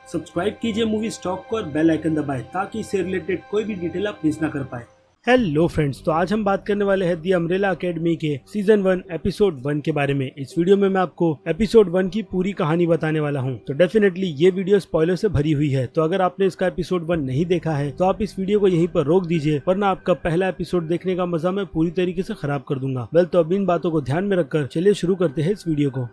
Subscribe कीजिए movie stock को और बेल आइकन दबाएं ताकि इससे रिलेटेड कोई भी डिटेल आप मिस ना कर पाए। हेलो फ्रेंड्स, तो आज हम बात करने वाले हैं दी अम्ब्रेला अकेडमी के सीजन 1 एपिसोड 1 के बारे में। इस वीडियो में मैं आपको एपिसोड 1 की पूरी कहानी बताने वाला हूं। तो डेफिनेटली ये वीडियो स्पॉइलर से भरी हुई है, तो अगर आपने इसका एपिसोड 1 नहीं देखा है तो आप इस वीडियो को यहीं पर रोक दीजिए, वरना आपका पहला एपिसोड देखने का मजा मैं पूरी तरीके से खराब कर दूंगा। वेल, तो अब इन बातों को ध्यान में रखकर चलिए शुरू करते हैं इस वीडियो को।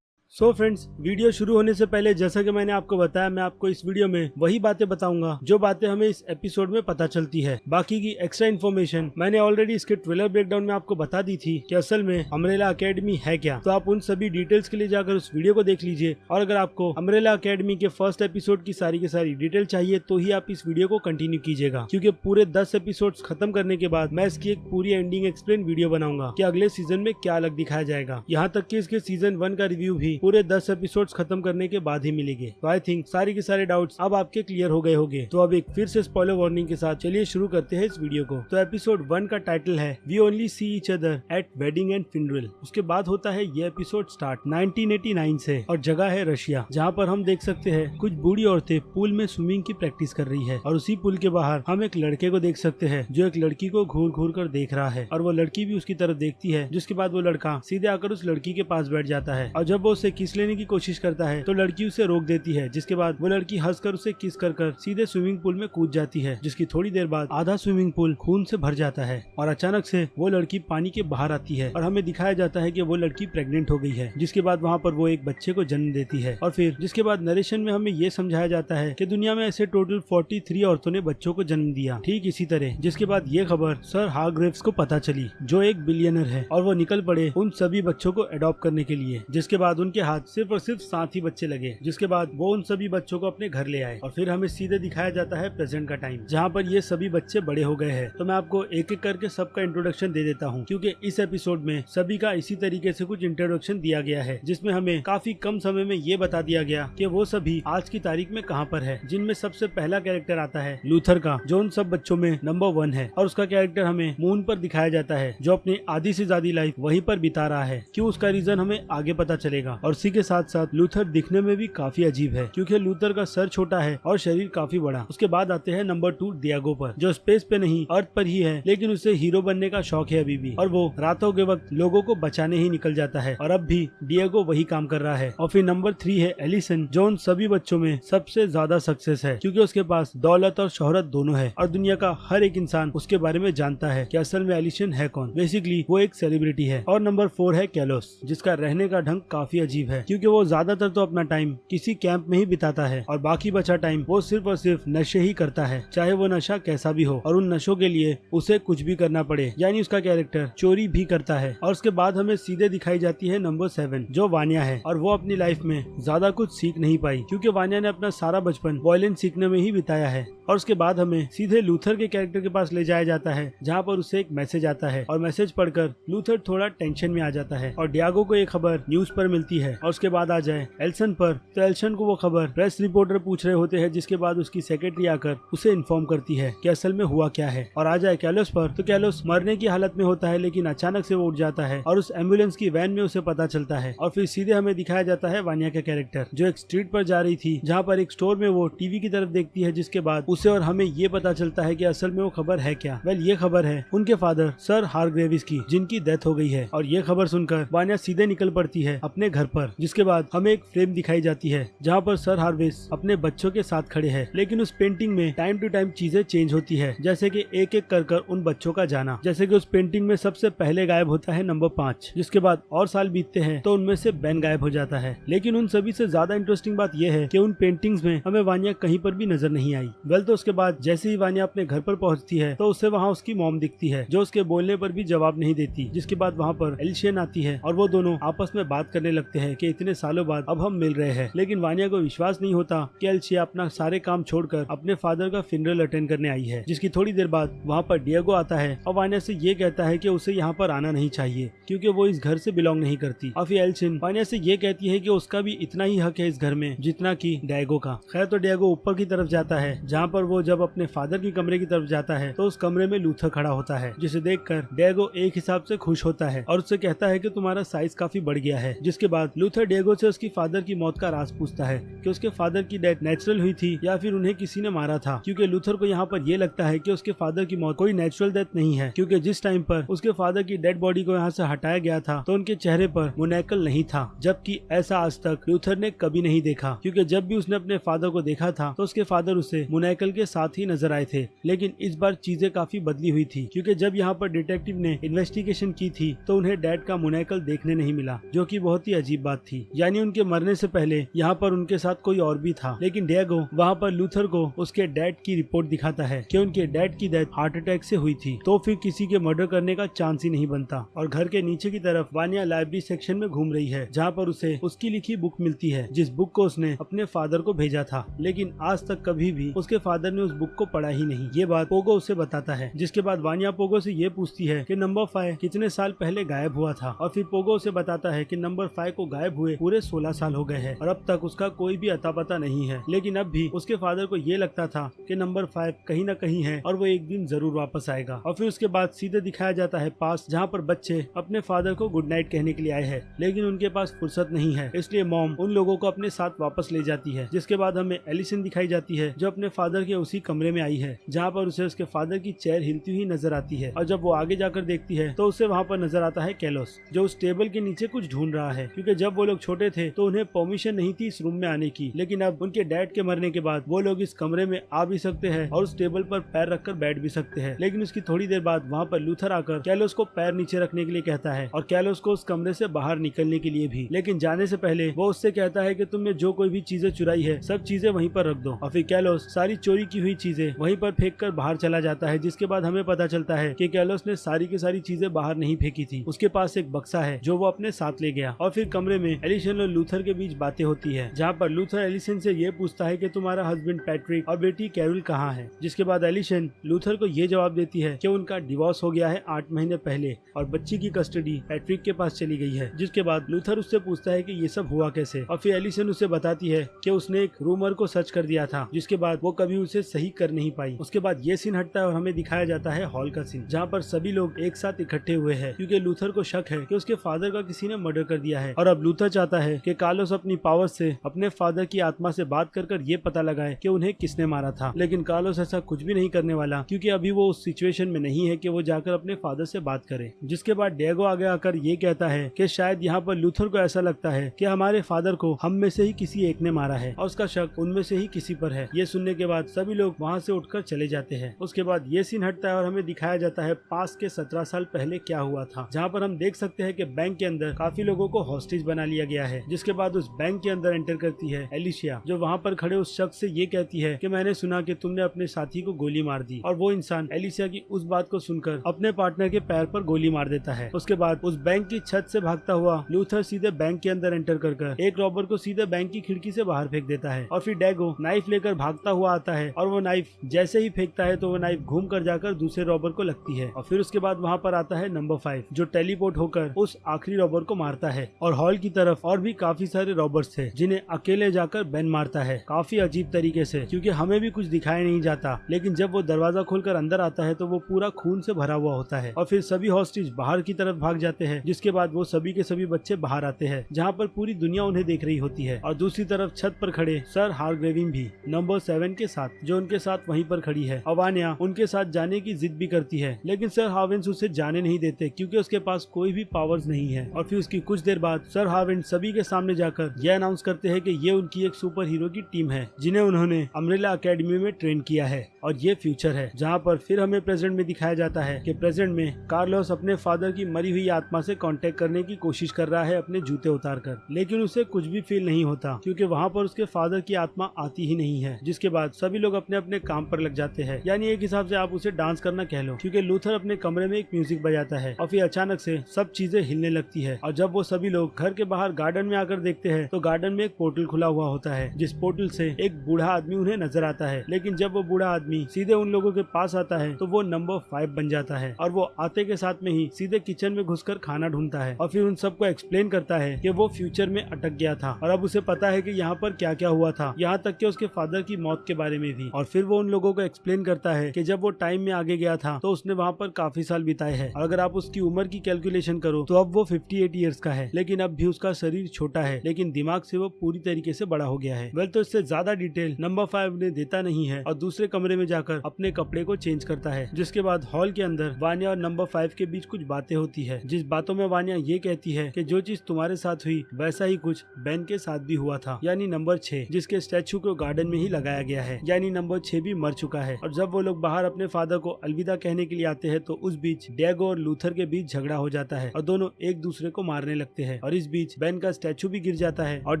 सो फ्रेंड्स, वीडियो शुरू होने से पहले जैसा कि मैंने आपको बताया, मैं आपको इस वीडियो में वही बातें बताऊंगा जो बातें हमें इस एपिसोड में पता चलती है। बाकी की एक्स्ट्रा इन्फॉर्मेशन मैंने ऑलरेडी इसके ट्रेलर ब्रेकडाउन में आपको बता दी थी कि असल में अम्ब्रेला अकेडमी है क्या। तो आप उन सभी डिटेल्स के लिए जाकर उस वीडियो को देख लीजिए, और अगर आपको अम्ब्रेला अकेडमी के फर्स्ट एपिसोड की सारी डिटेल चाहिए तो ही आप इस वीडियो को कंटिन्यू कीजिएगा, क्योंकि पूरे 10 एपिसोड खत्म करने के बाद मैं इसकी एक पूरी एंडिंग एक्सप्लेन वीडियो बनाऊंगा कि अगले सीजन में क्या अलग दिखाया जाएगा। यहाँ तक कि इसके सीजन 1 का रिव्यू भी पूरे 10 एपिसोड्स खत्म करने के बाद ही मिलेंगे। तो आई थिंक सारे के सारे डाउट्स अब आपके क्लियर हो गए होंगे। तो अब एक फिर से स्पॉइलर वार्निंग के साथ चलिए शुरू करते हैं इस वीडियो को। तो एपिसोड 1 का टाइटल है we only see each other at wedding and funeral. उसके बाद होता है ये एपिसोड स्टार्ट 1989 से, और जगह है रशिया, जहाँ पर हम देख सकते हैं कुछ बूढ़ी औरतें पूल में स्विमिंग की प्रैक्टिस कर रही है। और उसी पुल के बाहर हम एक लड़के को देख सकते हैं जो एक लड़की को घूर घूर कर देख रहा है, और वो लड़की भी उसकी तरफ देखती है। जिसके बाद वो लड़का सीधे आकर उस लड़की के पास बैठ जाता है, और जब वो उसे किस लेने की कोशिश करता है तो लड़की उसे रोक देती है। जिसके बाद वो लड़की हंसकर उसे किस कर सीधे स्विमिंग पूल में कूद जाती है, जिसकी थोड़ी देर बाद आधा स्विमिंग पूल खून से भर जाता है, और अचानक से वो लड़की पानी के बाहर आती है, और हमें दिखाया जाता है कि वो लड़की प्रेग्नेंट हो गई है। जिसके बाद वहाँ पर वो एक बच्चे को जन्म देती है, और फिर जिसके बाद नरेशन में हमें ये समझाया जाता है कि दुनिया में ऐसे टोटल 43 औरतों ने बच्चों को जन्म दिया। ठीक इसी तरह जिसके बाद ये खबर सर हारग्रेव्स को पता चली, जो एक बिलियनर है, और वो निकल पड़े उन सभी बच्चों को अडॉप्ट करने के लिए। जिसके बाद उनके हाथ सिर्फ और सिर्फ 7 ही बच्चे लगे। जिसके बाद वो उन सभी बच्चों को अपने घर ले आए, और फिर हमें सीधे दिखाया जाता है प्रेजेंट का टाइम, जहाँ पर ये सभी बच्चे बड़े हो गए हैं। तो मैं आपको एक एक करके सबका इंट्रोडक्शन दे देता हूँ, क्योंकि इस एपिसोड में सभी का इसी तरीके से कुछ इंट्रोडक्शन दिया गया है, जिसमें हमें काफी कम समय में ये बता दिया गया कि वो सभी आज की तारीख में कहाँ पर है। जिनमें सबसे पहला कैरेक्टर आता है लूथर का, जो उन सब बच्चों में नंबर 1 है, और उसका कैरेक्टर हमें मून पर दिखाया जाता है, जो अपनी आधी से ज्यादा लाइफ वहीं पर बिता रहा है। क्यों, उसका रीजन हमें आगे पता चलेगा। और उसी के साथ साथ लूथर दिखने में भी काफी अजीब है, क्योंकि लूथर का सर छोटा है और शरीर काफी बड़ा। उसके बाद आते हैं नंबर 2 डियागो पर, जो स्पेस पे नहीं अर्थ पर ही है, लेकिन उसे हीरो बनने का शौक है अभी भी, और वो रातों के वक्त लोगों को बचाने ही निकल जाता है, और अब भी डियागो वही काम कर रहा है। और फिर नंबर 3 है एलिसन, जो उन सभी बच्चों में सबसे ज्यादा सक्सेस है, क्योंकि उसके पास दौलत और शोहरत दोनों है, और दुनिया का हर एक इंसान उसके बारे में जानता है कि असल में एलिसन है कौन। बेसिकली वो एक सेलिब्रिटी है। और नंबर 4 है कैलोस, जिसका रहने का ढंग काफी अजीब है, क्योंकि वो ज्यादातर तो अपना टाइम किसी कैंप में ही बिताता है, और बाकी बचा टाइम वो सिर्फ और सिर्फ नशे ही करता है, चाहे वो नशा कैसा भी हो, और उन नशों के लिए उसे कुछ भी करना पड़े। यानी उसका कैरेक्टर चोरी भी करता है। और उसके बाद हमें सीधे दिखाई जाती है नंबर 7, जो वानिया है, और वो अपनी लाइफ में ज्यादा कुछ सीख नहीं पाई, क्योंकि वानिया ने अपना सारा बचपन वायलेंस सीखने में ही बिताया है। और उसके बाद हमें सीधे लूथर के कैरेक्टर के पास ले जाया जाता है, जहाँ पर उसे एक मैसेज आता है, और मैसेज पढ़कर लूथर थोड़ा टेंशन में आ जाता है, और डियागो को एक खबर न्यूज पर मिलती है। और उसके बाद आ जाए एल्सन पर, तो एल्सन को वो खबर प्रेस रिपोर्टर पूछ रहे होते हैं, जिसके बाद उसकी सेक्रेटरी आकर उसे इन्फॉर्म करती है कि असल में हुआ क्या है। और आ जाए कैलोस पर, तो कैलोस मरने की हालत में होता है, लेकिन अचानक से वो उठ जाता है, और उस एम्बुलेंस की वैन में उसे पता चलता है। और फिर सीधे हमें दिखाया जाता है वानिया का कैरेक्टर, जो एक स्ट्रीट पर जा रही थी, जहाँ पर एक स्टोर में वो टीवी की तरफ देखती है। जिसके बाद उसे और हमें ये पता चलता है कि असल में वो खबर है क्या। वेल, ये खबर है उनके फादर सर हारग्रेविस की, जिनकी डेथ हो गई है। और ये खबर सुनकर वानिया सीधे निकल पड़ती है अपने घर पर। जिसके बाद हमें एक फ्रेम दिखाई जाती है, जहाँ पर सर हार्वेस अपने बच्चों के साथ खड़े हैं, लेकिन उस पेंटिंग में टाइम टू टाइम चीजें चेंज होती है, जैसे कि एक एक कर उन बच्चों का जाना। जैसे कि उस पेंटिंग में सबसे पहले गायब होता है नंबर 5, जिसके बाद और साल बीतते हैं तो उनमें से बेन गायब हो जाता है। लेकिन उन सभी से ज्यादा इंटरेस्टिंग बात यह है कि उन पेंटिंग्स में हमें वानिया कहीं पर भी नजर नहीं आई। वेल, तो उसके बाद जैसे ही वानिया अपने घर पर पहुंचती है, तो उसे वहाँ उसकी मॉम दिखती है, जो उसके बोलने पर भी जवाब नहीं देती। जिसके बाद वहाँ पर एलिशियन आती है, और वो दोनों आपस में बात करने लगते हैं है कि इतने सालों बाद अब हम मिल रहे हैं, लेकिन वानिया को विश्वास नहीं होता कि एलिशिया अपना सारे काम छोड़कर अपने फादर का फ्यूनरल अटेंड करने आई है। जिसकी थोड़ी देर बाद वहाँ पर डिएगो आता है और वानिया से ये कहता है कि उसे यहाँ पर आना नहीं चाहिए क्योंकि वो इस घर से बिलोंग नहीं करती। और फिर एल्सिन वानिया से ये कहती है कि उसका भी इतना ही हक है इस घर में जितना कि डिएगो का। खैर तो डिएगो ऊपर की तरफ जाता है जहाँ पर वो जब अपने फादर की कमरे की तरफ जाता है तो उस कमरे में लूथर खड़ा होता है, जिसे देखकर डिएगो एक हिसाब से खुश होता है और उससे कहता है कि तुम्हारा साइज काफी बढ़ गया है। जिसके बाद लूथर डिएगो से उसकी फादर की मौत का राज पूछता है कि उसके फादर की डेथ नेचुरल हुई थी या फिर उन्हें किसी ने मारा था, क्योंकि लूथर को यहाँ पर ये लगता है कि उसके फादर की मौत कोई नेचुरल डेथ नहीं है, क्योंकि जिस टाइम पर उसके फादर की डेड बॉडी को यहाँ से हटाया गया था तो उनके चेहरे पर मोनैकल नहीं था, जबकि ऐसा आज तक लूथर ने कभी नहीं देखा, क्योंकि जब भी उसने अपने फादर को देखा था तो उसके फादर उसे मोनैकल के साथ ही नजर आए थे। लेकिन इस बार चीजें काफी बदली हुई थी, क्योंकि जब यहाँ पर डिटेक्टिव ने इन्वेस्टिगेशन की थी तो उन्हें डैड का मोनैकल देखने नहीं मिला, जो कि बहुत ही अजीब बात थी। यानी उनके मरने से पहले यहाँ पर उनके साथ कोई और भी था। लेकिन डिएगो वहाँ पर लूथर को उसके डैड की रिपोर्ट दिखाता है कि उनके डैड की डेथ हार्ट अटैक से हुई थी, तो फिर किसी के मर्डर करने का चांस ही नहीं बनता। और घर के नीचे की तरफ वानिया लाइब्रेरी सेक्शन में घूम रही है, जहाँ पर उसे उसकी लिखी बुक मिलती है, जिस बुक को उसने अपने फादर को भेजा था, लेकिन आज तक कभी भी उसके फादर ने उस बुक को पढ़ा ही नहीं। ये बात पोगो उसे बताता है, जिसके बाद वानिया पोगो से ये पूछती है कि नंबर 5 कितने साल पहले गायब हुआ था, और फिर पोगो उसे बताता है कि नंबर 5 को गायब हुए पूरे 16 साल हो गए हैं और अब तक उसका कोई भी अता पता नहीं है। लेकिन अब भी उसके फादर को ये लगता था कि नंबर 5 कहीं न कहीं है और वो एक दिन जरूर वापस आएगा। और फिर उसके बाद सीधे दिखाया जाता है पास, जहाँ पर बच्चे अपने फादर को गुड नाइट कहने के लिए आए हैं, लेकिन उनके पास फुर्सत नहीं है, इसलिए मॉम उन लोगों को अपने साथ वापस ले जाती है। जिसके बाद हमें एलिसन दिखाई जाती है, जो अपने फादर के उसी कमरे में आई है, जहाँ पर उसे उसके फादर की चेयर हिलती हुई नजर आती है। और जब वो आगे जाकर देखती है तो उसे वहाँ पर नजर आता है कैलोस, जो उस टेबल के नीचे कुछ ढूंढ रहा है, क्योंकि जब वो लोग छोटे थे तो उन्हें परमिशन नहीं थी इस रूम में आने की, लेकिन अब उनके डैड के मरने के बाद वो लोग इस कमरे में आ भी सकते हैं और उस टेबल पर पैर रखकर बैठ भी सकते हैं। लेकिन उसकी थोड़ी देर बाद वहाँ पर लूथर आकर कैलोस को पैर नीचे रखने के लिए कहता है और कैलोस को उस कमरे से बाहर निकलने के लिए भी। लेकिन जाने से पहले वो उससे कहता है कि तुमने जो कोई भी चीजें चुराई है सब चीजें वहीं पर रख दो। और फिर कैलोस सारी चोरी की हुई चीजें वहीं पर फेंक कर बाहर चला जाता है। जिसके बाद हमें पता चलता है कि कैलोस ने सारी की सारी चीजें बाहर नहीं फेंकी थी, उसके पास एक बक्सा है जो वो अपने साथ ले गया। और फिर कमरे में एलिसन और लूथर के बीच बातें होती है, जहाँ पर लूथर एलिसन से ये पूछता है कि तुम्हारा हस्बैंड पैट्रिक और बेटी कैरोल कहाँ है। जिसके बाद एलिसन लूथर को ये जवाब देती है कि उनका डिवोर्स हो गया है 8 महीने पहले और बच्ची की कस्टडी पैट्रिक के पास चली गई है। जिसके बाद लूथर उससे पूछता है कि ये सब हुआ कैसे, और फिर एलिसन उसे बताती है कि उसने एक रूमर को सर्च कर दिया था, जिसके बाद वो कभी उसे सही कर नहीं पाई। उसके बाद ये सीन हटता है और हमें दिखाया जाता है हॉल का सीन, जहाँ पर सभी लोग एक साथ इकट्ठे हुए हैं, क्योंकि लूथर को शक है कि उसके फादर का किसी ने मर्डर कर दिया है। और अब लूथर चाहता है कि कार्लोस अपनी पावर से अपने फादर की आत्मा से बात कर ये पता लगाए कि उन्हें किसने मारा था। लेकिन कार्लोस ऐसा कुछ भी नहीं करने वाला, क्योंकि अभी वो उस सिचुएशन में नहीं है कि वो जाकर अपने फादर से बात करे। जिसके बाद डिएगो आगे आकर ये कहता है कि शायद यहाँ पर लूथर को ऐसा लगता है कि हमारे फादर को हम में से ही किसी एक ने मारा है और उसका शक उनमें से ही किसी पर है। ये सुनने के बाद सभी लोग वहाँ से उठकर चले जाते हैं। उसके बाद ये सीन हटता है और हमें दिखाया जाता है पास के 17 साल पहले क्या हुआ था, जहाँ पर हम देख सकते हैं कि बैंक के अंदर काफी लोगों को हॉस्टेज बना लिया गया है। जिसके बाद उस बैंक के अंदर एंटर करती है एलिशिया, जो वहाँ पर खड़े उस शख्स से ये कहती है कि मैंने सुना कि तुमने अपने साथी को गोली मार दी। और वो इंसान एलिशिया की उस बात को सुनकर अपने पार्टनर के पैर पर गोली मार देता है। उसके बाद उस बैंक की छत से भागता हुआ लूथर सीधे बैंक के अंदर एंटर कर एक रॉबर को सीधे बैंक की खिड़की से बाहर फेंक देता है। और फिर डिएगो नाइफ लेकर भागता हुआ आता है और वो नाइफ जैसे ही फेंकता है तो वो नाइफ घूम कर जाकर दूसरे रॉबर को लगती है। और फिर उसके बाद वहाँ पर आता है नंबर 5, जो टेलीपोर्ट होकर उस आखिरी रॉबर को मारता है। और हॉल की तरफ और भी काफी सारे रॉबर्स थे जिन्हें अकेले जाकर बेन मारता है, काफी अजीब तरीके से, क्योंकि हमें भी कुछ दिखाई नहीं जाता। लेकिन जब वो दरवाजा खोलकर अंदर आता है तो वो पूरा खून से भरा हुआ होता है। और फिर सभी हॉस्टेज बाहर की तरफ भाग जाते हैं। जिसके बाद वो सभी के सभी बच्चे बाहर आते हैं, जहाँ पर पूरी दुनिया उन्हें देख रही होती है। और दूसरी तरफ छत पर खड़े सर हारग्रेविन भी नंबर 7 के साथ, जो उनके साथ वहीं पर खड़ी है। वानिया उनके साथ जाने की जिद भी करती है, लेकिन सर हार्वेंस उसे जाने नहीं देते, क्योंकि उसके पास कोई भी पावर्स नहीं है। और फिर उसकी कुछ देर बाद सर हार्वेंस सभी के सामने जाकर यह अनाउंस करते हैं कि ये उनकी एक सुपर हीरो की टीम है, जिन्हें उन्होंने अम्ब्रेला एकेडमी में ट्रेन किया है और ये फ्यूचर है। जहाँ पर फिर हमें प्रेजेंट में दिखाया जाता है कि प्रेजेंट में कार्लोस अपने फादर की मरी हुई आत्मा से कांटेक्ट करने की कोशिश कर रहा है अपने जूते उतारकर, लेकिन उसे कुछ भी फील नहीं होता, क्योंकि वहाँ पर उसके फादर की आत्मा आती ही नहीं है। जिसके बाद सभी लोग अपने अपने काम पर लग जाते हैं, यानी एक हिसाब से आप उसे डांस करना कह लो, क्योंकि लूथर अपने कमरे में एक म्यूजिक बजाता है और फिर अचानक से सब चीजें हिलने लगती है। और जब वो सभी लोग घर के बाहर गार्डन में आकर देखते हैं तो गार्डन में एक पोर्टल खुला हुआ होता है, जिस पोर्टल से एक बूढ़ा आदमी उन्हें नजर आता है। लेकिन जब वो बूढ़ा आदमी सीधे उन लोगों के पास आता है तो वो नंबर 5 बन जाता है और वो आते के साथ में ही सीधे किचन में घुसकर खाना ढूंढता है और फिर उन सबको एक्सप्लेन करता है कि वो फ्यूचर में अटक गया था और अब उसे पता है कि यहाँ पर क्या क्या हुआ था, यहाँ तक कि उसके फादर की मौत के बारे में भी। और फिर वो उन लोगों को एक्सप्लेन करता है कि जब वो टाइम में आगे गया था तो उसने वहाँ पर काफी साल बिताए हैं और अगर आप उसकी उम्र की कैलकुलेशन करो तो अब वो 58 ईयर्स का है, लेकिन अब भी उसका शरीर छोटा है लेकिन दिमाग से वो पूरी तरीके से बड़ा हो गया है। वेल, तो इससे ज्यादा डिटेल नंबर 5 ने देता नहीं है और दूसरे कमरे में जाकर अपने कपड़े को चेंज करता है। जिसके बाद हॉल के अंदर वानिया और नंबर 5 के बीच कुछ बातें होती है, जिस बातों में वानिया ये कहती है कि जो चीज तुम्हारे साथ हुई वैसा ही कुछ बेन के साथ भी हुआ था, यानी नंबर 6 जिसके स्टैचू को गार्डन में ही लगाया गया है, यानी नंबर 6 भी मर चुका है। और जब वो लोग बाहर अपने फादर को अलविदा कहने के लिए आते हैं तो उस बीच डिएगो और लूथर के बीच झगड़ा हो जाता है और दोनों एक दूसरे को मारने लगते हैं और इस बीच बेन का स्टैचू भी गिर जाता है और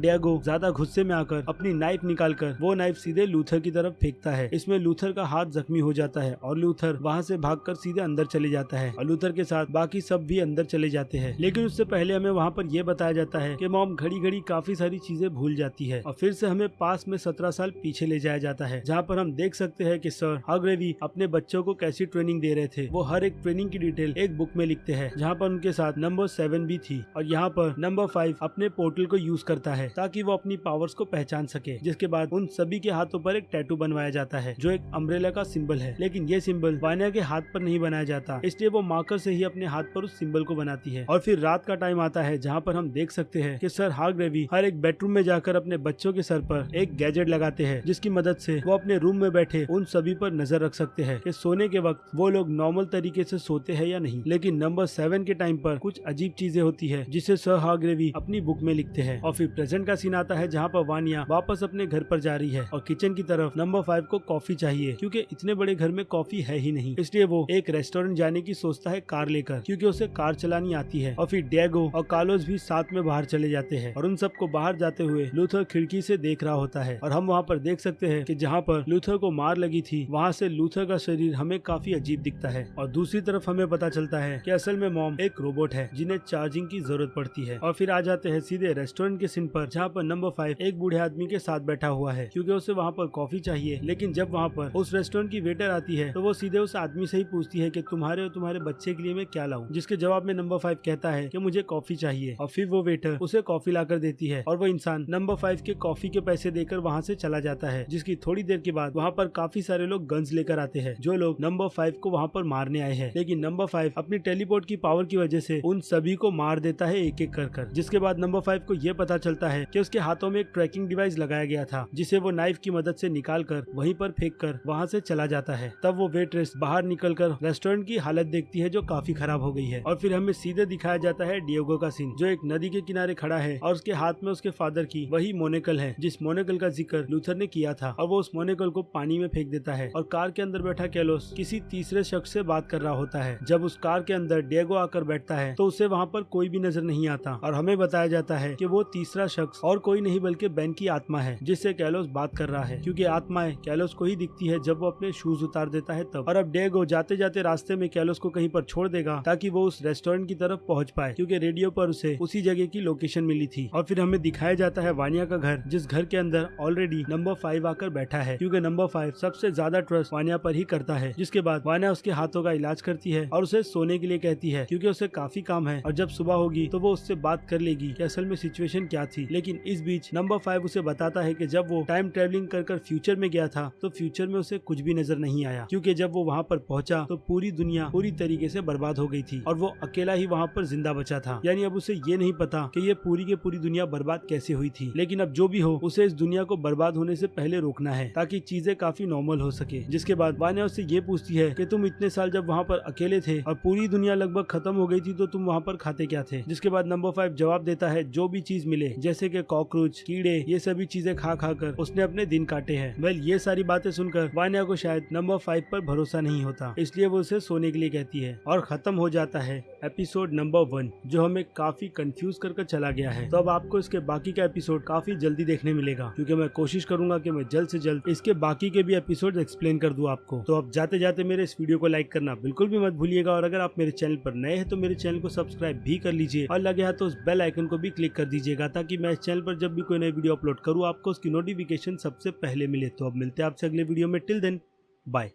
डिएगो ज्यादा गुस्से में आकर अपनी नाइफ निकालकर वो नाइफ सीधे लूथर की तरफ फेंकता है। इसमें लूथर का हाथ जख्मी हो जाता है और लूथर वहाँ से भागकर सीधे अंदर चले जाता है और लूथर के साथ बाकी सब भी अंदर चले जाते हैं। लेकिन उससे पहले हमें वहाँ पर यह बताया जाता है कि मॉम घड़ी घड़ी काफी सारी चीजें भूल जाती है और फिर से हमें पास में 17 साल पीछे ले जाया जाता है, जहाँ पर हम देख सकते हैं कि सर हार्ग्रेवी अपने बच्चों को कैसी ट्रेनिंग दे रहे थे। वो हर एक ट्रेनिंग की डिटेल एक बुक में लिखते हैं, जहाँ पर उनके साथ नंबर 7 भी थी और यहाँ पर नंबर 5 अपने पोर्टल को यूज करता है ताकि वो अपनी पावर्स को पहचान सके। जिसके बाद उन सभी के हाथों पर एक टैटू बनवाया जाता है जो एक अम्ब्रेला का सिंबल है, लेकिन ये सिंबल वानिया के हाथ पर नहीं बनाया जाता, इसलिए वो मार्कर से ही अपने हाथ पर उस सिंबल को बनाती है। और फिर रात का टाइम आता है जहाँ पर हम देख सकते हैं कि सर हार्ग्रेवी हर एक बेडरूम में जाकर अपने बच्चों के सर पर एक गैजेट लगाते हैं, जिसकी मदद से वो अपने रूम में बैठे उन सभी पर नजर रख सकते हैं कि सोने के वक्त वो लोग नॉर्मल तरीके से सोते हैं या नहीं। लेकिन नंबर 7 के टाइम पर कुछ अजीब चीजें होती है जिसे सर हार्ग्रेवी अपनी बुक में लिखते हैं। और फिर प्रेजेंट का सीन आता है जहाँ पर वानिया वापस अपने घर पर जा रही है और किचन की तरफ नंबर 5 को कॉफी चाहिए क्योंकि इतने बड़े घर में कॉफी है ही नहीं, इसलिए वो एक रेस्टोरेंट जाने की सोचता है कार लेकर, क्योंकि उसे कार चलानी आती है। और फिर डिएगो और कार्लोस भी साथ में बाहर चले जाते हैं और उन सबको बाहर जाते हुए लूथर खिड़की से देख रहा होता है और हम वहाँ पर देख सकते हैं कि जहाँ पर लूथर को मार लगी थी वहाँ से लूथर का शरीर हमें काफी अजीब दिखता है। और दूसरी तरफ हमें पता चलता है कि असल में मॉम एक रोबोट है जिन्हें चार्जिंग की जरूरत पड़ती है। और फिर आ जाते हैं सीधे रेस्टोरेंट के सीन पर जहाँ पर नंबर 5 एक बूढ़े आदमी के साथ बैठा हुआ है क्योंकि उसे वहाँ पर कॉफी चाहिए। लेकिन जब वहाँ पर उस रेस्टोरेंट की वेटर आती है तो वो सीधे उस आदमी से ही पूछती है कि तुम्हारे और तुम्हारे बच्चे के लिए मैं क्या लाऊं, जिसके जवाब में नंबर 5 कहता है कि मुझे कॉफी चाहिए। और फिर वो वेटर उसे कॉफी लाकर देती है और वो इंसान नंबर 5 के कॉफी के पैसे देकर वहाँ से चला जाता है। जिसकी थोड़ी देर के बाद वहाँ पर काफी सारे लोग गन्स लेकर आते हैं जो लोग नंबर 5 को वहाँ पर मारने आए हैं। लेकिन नंबर 5 अपनी टेलीपोर्ट की पावर की वजह से उन सभी को मार देता है एक एक कर। जिसके बाद नंबर 5 को ये पता चलता है कि उसके हाथों में एक ट्रैकिंग डिवाइस लगाया गया था जिसे वो नाइफ की मदद से निकाल कर वहीं पर फेंक कर वहाँ से चला जाता है। तब वो वेट्रेस बाहर निकलकर रेस्टोरेंट की हालत देखती है जो काफी खराब हो गई है। और फिर हमें सीधे दिखाया जाता है डिएगो का सीन जो एक नदी के किनारे खड़ा है और उसके हाथ में उसके फादर की वही मोनोकल है जिस मोनोकल का जिक्र लूथर ने किया था और वो उस मोनोकल को पानी में फेंक देता है। और कार के अंदर बैठा कैलोस किसी तीसरे शख्स से बात कर रहा होता है। जब उस कार के अंदर डिएगो आकर बैठता है तो उसे वहाँ पर कोई भी नजर नहीं आता और हमें बताया जाता है कि वो तीसरा शख्स और कोई नहीं बल्कि बेन की आत्मा है जिससे कैलोस बात कर रहा है, क्योंकि आत्माएं कैलोस को ही दिखती है जब वो अपने शूज उतार देता है तब। और अब डिएगो जाते जाते रास्ते में कैलोस को कहीं पर छोड़ देगा ताकि वो उस रेस्टोरेंट की तरफ पहुंच पाए, क्योंकि रेडियो पर उसे उसी जगह की लोकेशन मिली थी। और फिर हमें दिखाया जाता है वानिया का घर, जिस घर के अंदर ऑलरेडी नंबर 5 आकर बैठा है, क्योंकि नंबर 5 सबसे ज्यादा ट्रस्ट वानिया पर ही करता है। जिसके बाद वानिया उसके हाथों का इलाज करती है और उसे सोने के लिए कहती है क्योंकि उसे काफी काम है और जब सुबह होगी तो वो उससे बात कर लेगी कि असल में सिचुएशन क्या थी। लेकिन इस बीच नंबर 5 उसे बताता है कि जब वो टाइम ट्रेवलिंग कर फ्यूचर में गया था तो फ्यूचर में उसे कुछ भी नजर नहीं आया, क्योंकि जब वो वहाँ पर पहुंचा तो पूरी दुनिया पूरी तरीके से बर्बाद हो गई थी और वो अकेला ही वहाँ पर जिंदा बचा था। यानी अब उसे ये नहीं पता कि ये पूरी की पूरी दुनिया बर्बाद कैसे हुई थी। लेकिन अब जो भी हो उसे इस दुनिया को बर्बाद होने से पहले रोकना है ताकि चीजें काफी नॉर्मल हो सके। जिसके बाद वानिया उससे ये पूछती है कि तुम इतने साल जब वहाँ पर अकेले थे और पूरी दुनिया लगभग खत्म हो गई थी तो तुम वहाँ पर खाते क्या थे। जिसके बाद नंबर 5 जवाब देता है जो भी चीज मिले, जैसे कि कॉकरोच, कीड़े, ये सभी चीजें खा खा कर उसने अपने दिन काटे हैं। वेल, ये सारी बातें सुनकर वानिया को शायद नंबर 5 पर भरोसा नहीं होता, इसलिए वो उसे सोने के लिए कहती है। और खत्म हो जाता है एपिसोड नंबर 1, जो हमें काफी कंफ्यूज कर चला गया है। तो अब आपको इसके बाकी का एपिसोड काफी जल्दी देखने मिलेगा, क्योंकि मैं कोशिश करूंगा कि मैं जल्द से जल्द इसके बाकी के भी एपिसोड एक्सप्लेन कर दूं आपको। तो अब जाते जाते मेरे इस वीडियो को लाइक करना बिल्कुल भी मत भूलिएगा और अगर आप मेरे चैनल पर नए हैं तो मेरे चैनल को सब्सक्राइब भी कर लीजिए और लगे हाथ तो उस बेल आइकन को भी क्लिक कर दीजिएगा ताकि मैं इस चैनल पर जब भी कोई नई वीडियो अपलोड करूँ आपको उसकी नोटिफिकेशन सबसे पहले मिले। तो अब मिलते हैं आपसे अगले वीडियो में। Till then bye.